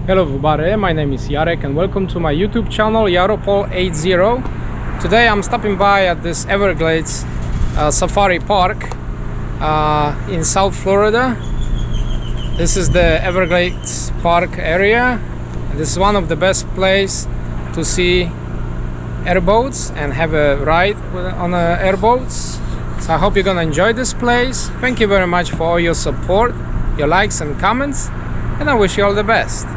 Hello everybody, my name is Jarek and welcome to my YouTube channel Yaropol80. Today I'm stopping by at this Everglades safari park in South Florida. This is the Everglades park area. This is one of the best places to see airboats and have a ride on airboats. So I hope you're gonna enjoy this place. Thank you very much for all your support, your likes and comments, and I wish you all the best.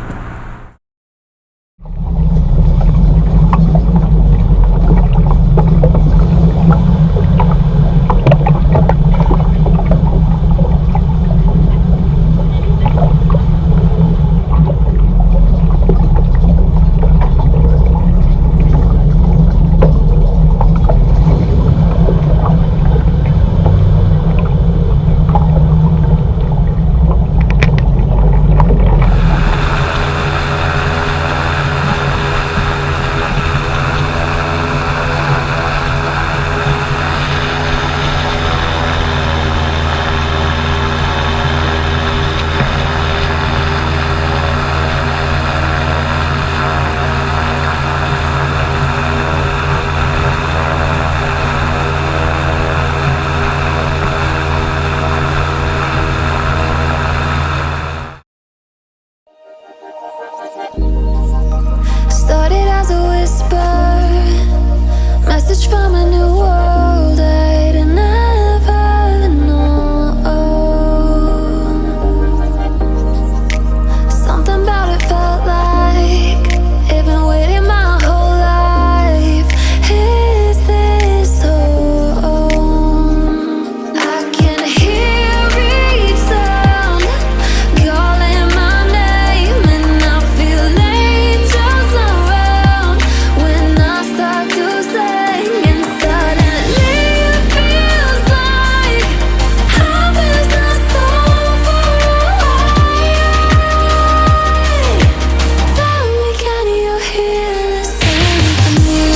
Started as a whisper, message from a new world I'd never known. Something about it felt like it'd been waiting my whole life. Is this home? I can hear each sound calling my name, and I feel angels around when I start to sing, and suddenly it feels like heaven's not so far away. Tell me, can you hear the symphony?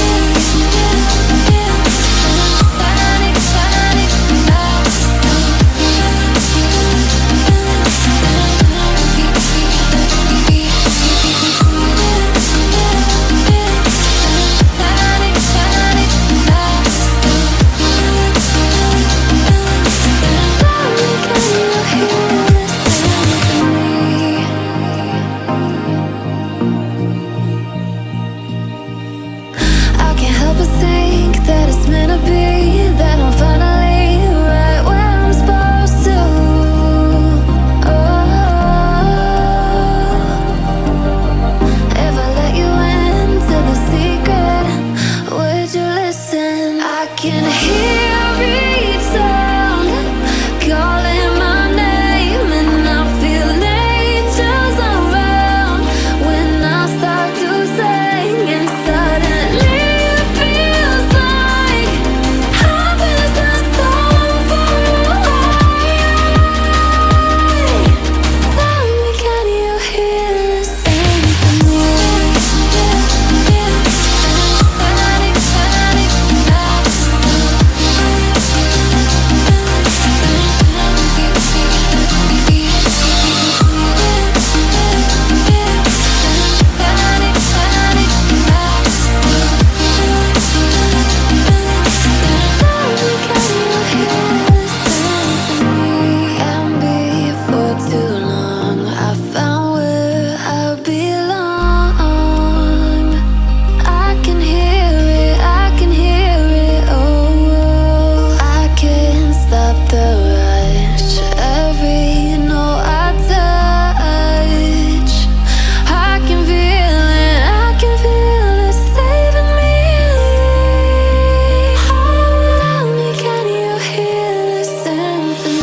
I can't help but think that it's meant to be, that I'm finally right where I'm supposed to. If I let you into the secret, would you listen? I can hear each sound calling my name, and I feel angels around when I start to sing, and suddenly it feels like heaven's not so far away. Tell me, can you hear the symphony? And before too long, I found where I belong. I can hear it, I can hear it, oh. I can't stop the rush, every note I touch. I can feel it saving me. Tell me, can you hear the symphony?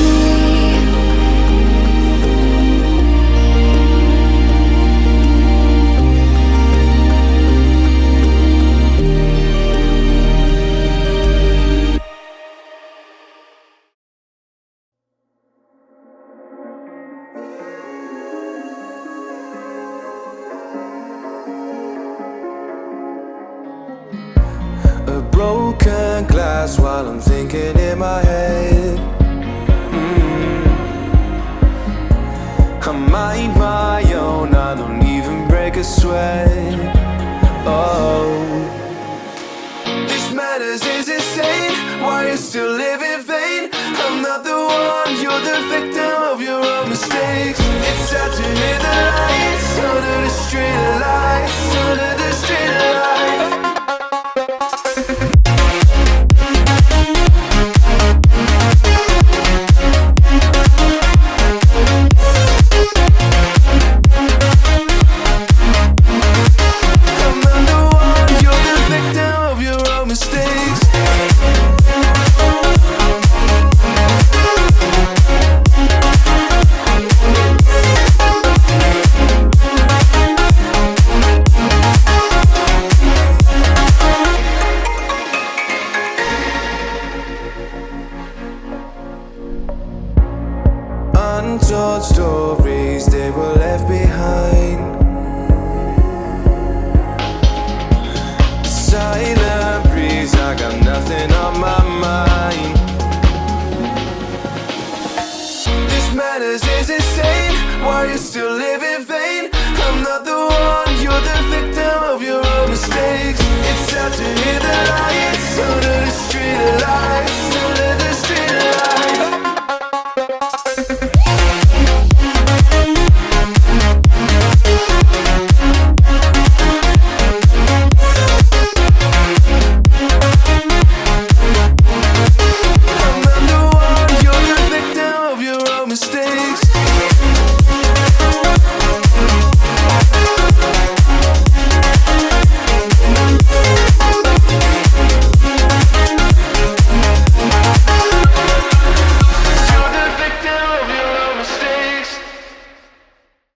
A broken glass while I'm thinking in my head. I mind my own, I don't even break a sweat. Oh, this madness is insane. Why you still live in vain? I'm not the one, you're the victim of your own mistakes. It's time to hit the lights, under the street lights, under the street lights. Untold stories, they were left behind. Silent breeze, I got nothing on my mind. This madness is insane. Why you still live in vain? I'm not the one, you're the victim